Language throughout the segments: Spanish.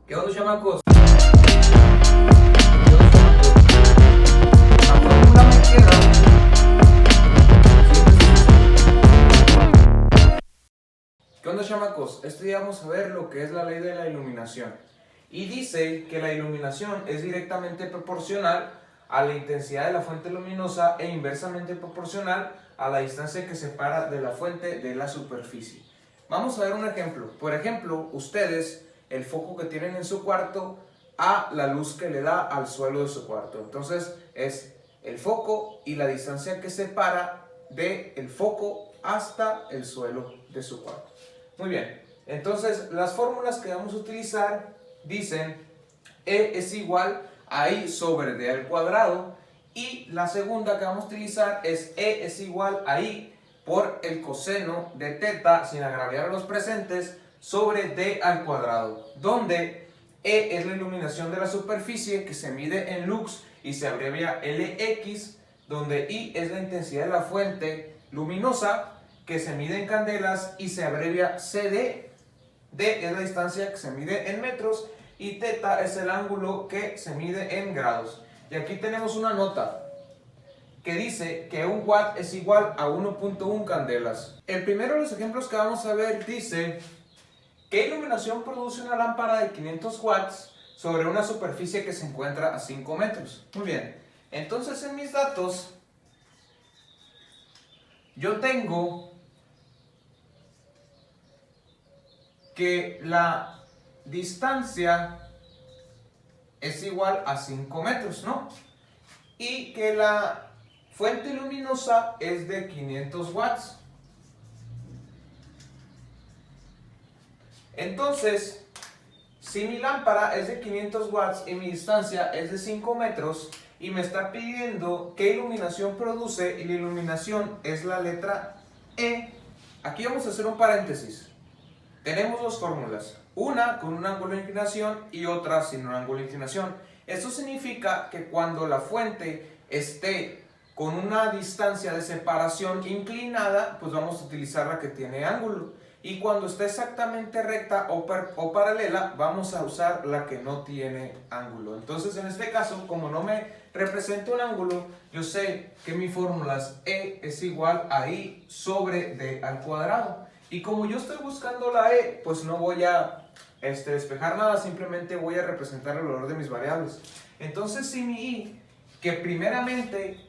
¿Qué onda, chamacos? La fórmula me queda. ¿Qué onda, chamacos? Este día vamos a ver lo que es la ley de la iluminación. Y dice que la iluminación es directamente proporcional a la intensidad de la fuente luminosa e inversamente proporcional a la distancia que separa de la fuente de la superficie. Vamos a ver un ejemplo. Por ejemplo, ustedes, el foco que tienen en su cuarto a la luz que le da al suelo de su cuarto. Entonces es el foco y la distancia que separa del foco hasta el suelo de su cuarto. Muy bien, entonces las fórmulas que vamos a utilizar dicen E es igual a I sobre D al cuadrado, y la segunda que vamos a utilizar es E es igual a I por el coseno de teta, sin agraviar a los presentes, sobre D al cuadrado, donde E es la iluminación de la superficie que se mide en lux y se abrevia Lx, donde I es la intensidad de la fuente luminosa que se mide en candelas y se abrevia CD. D es la distancia que se mide en metros y teta es el ángulo que se mide en grados. Y aquí tenemos una nota que dice que un watt es igual a 1.1 candelas. El primero de los ejemplos que vamos a ver dice: ¿qué iluminación produce una lámpara de 500 watts sobre una superficie que se encuentra a 5 metros? Muy bien, entonces en mis datos yo tengo que la distancia es igual a 5 metros, ¿no? Y que la fuente luminosa es de 500 watts. Entonces, si mi lámpara es de 500 watts y mi distancia es de 5 metros y me está pidiendo qué iluminación produce, y la iluminación es la letra E, aquí vamos a hacer un paréntesis. Tenemos dos fórmulas, una con un ángulo de inclinación y otra sin un ángulo de inclinación. Esto significa que cuando la fuente esté con una distancia de separación inclinada, pues vamos a utilizar la que tiene ángulo. Y cuando esté exactamente recta o paralela, vamos a usar la que no tiene ángulo. Entonces, en este caso, como no me representa un ángulo, yo sé que mi fórmula es E es igual a I sobre D al cuadrado. Y como yo estoy buscando la E, pues no voy a despejar nada, simplemente voy a representar el valor de mis variables. Entonces, si mi I, que primeramente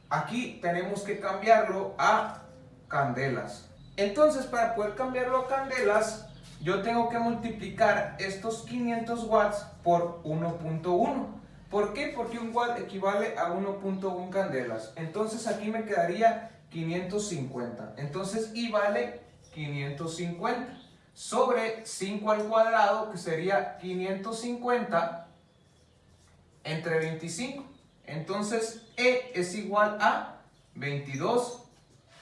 aquí tenemos que cambiarlo a candelas. Entonces, para poder cambiarlo a candelas, yo tengo que multiplicar estos 500 watts por 1.1. ¿Por qué? Porque un watt equivale a 1.1 candelas. Entonces aquí me quedaría 550. Entonces I vale 550 sobre 5 al cuadrado, que sería 550 entre 25. Entonces E es igual a 22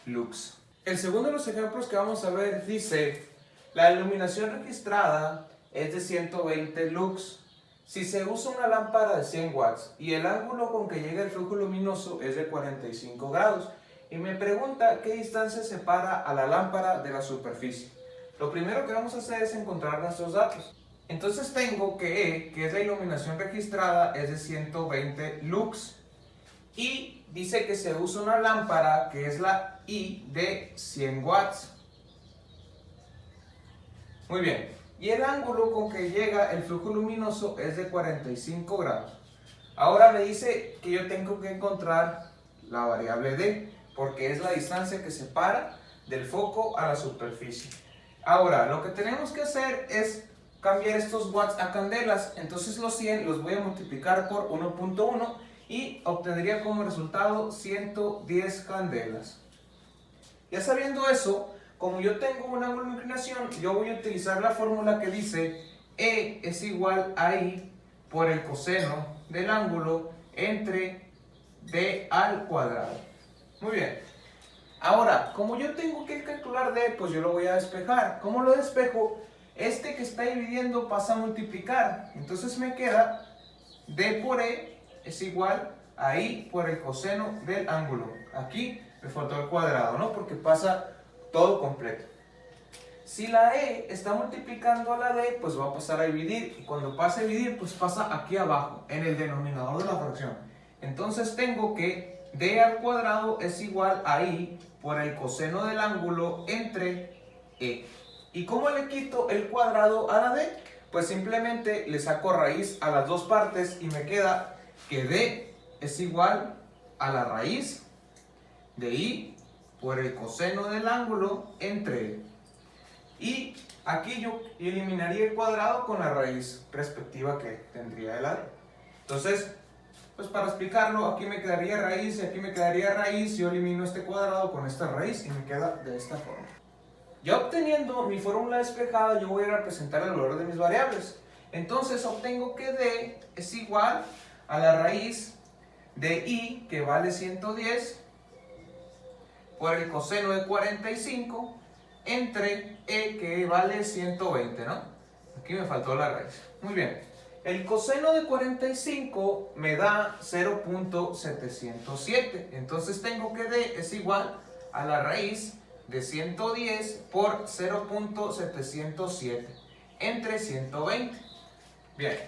lux. El segundo de los ejemplos que vamos a ver dice: la iluminación registrada es de 120 lux si se usa una lámpara de 100 watts y el ángulo con que llega el flujo luminoso es de 45 grados. Y me pregunta qué distancia separa a la lámpara de la superficie. Lo primero que vamos a hacer es encontrar nuestros datos. Entonces tengo que E, que es la iluminación registrada, es de 120 lux. Y dice que se usa una lámpara, que es la I, de 100 watts. Muy bien. Y el ángulo con que llega el flujo luminoso es de 45 grados. Ahora me dice que yo tengo que encontrar la variable D, porque es la distancia que separa del foco a la superficie. Ahora, lo que tenemos que hacer es cambiar estos watts a candelas. Entonces los 100 los voy a multiplicar por 1.1 y obtendría como resultado 110 candelas. Ya sabiendo eso, como yo tengo un ángulo de inclinación, yo voy a utilizar la fórmula que dice E es igual a I por el coseno del ángulo entre D al cuadrado. Muy bien. Ahora, como yo tengo que calcular D, pues yo lo voy a despejar. ¿Cómo lo despejo? Este que está dividiendo pasa a multiplicar. Entonces me queda D por E es igual a I por el coseno del ángulo. Aquí me faltó el cuadrado, ¿no? Porque pasa todo completo. Si la E está multiplicando a la D, pues va a pasar a dividir. Y cuando pase a dividir, pues pasa aquí abajo, en el denominador de la fracción. Entonces tengo que D al cuadrado es igual a I por el coseno del ángulo entre E. ¿Y cómo le quito el cuadrado a la D? Pues simplemente le saco raíz a las dos partes y me queda que D es igual a la raíz de I por el coseno del ángulo entre E. Y aquí yo eliminaría el cuadrado con la raíz respectiva que tendría el A. Entonces, pues para explicarlo, aquí me quedaría raíz y aquí me quedaría raíz. Yo elimino este cuadrado con esta raíz y me queda de esta forma. Ya obteniendo mi fórmula despejada, yo voy a representar el valor de mis variables. Entonces obtengo que D es igual a la raíz de I, que vale 110, por el coseno de 45, entre E, que vale 120, ¿no? Aquí me faltó la raíz. Muy bien. El coseno de 45 me da 0.707. Entonces tengo que D es igual a la raíz de 110 por 0.707 entre 120. Bien.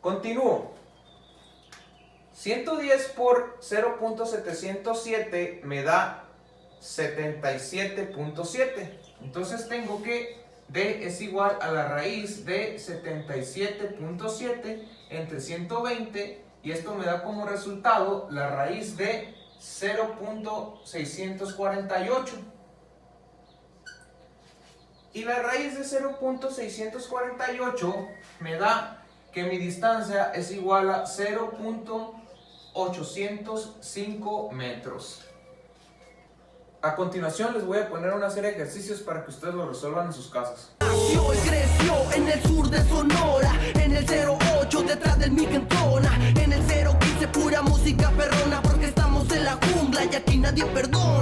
Continúo. 110 por 0.707 me da 77.7. Entonces tengo que D es igual a la raíz de 77.7 entre 120, y esto me da como resultado la raíz de 0.648. Y la raíz de 0.648 me da que mi distancia es igual a 0.805 metros. A continuación les voy a poner una serie de ejercicios para que ustedes lo resuelvan en sus casas. Nació y creció en el sur de Sonora, en el 08 detrás del Micentona, en el 015 pura música perrona, porque estamos en la jungla y aquí nadie perdona.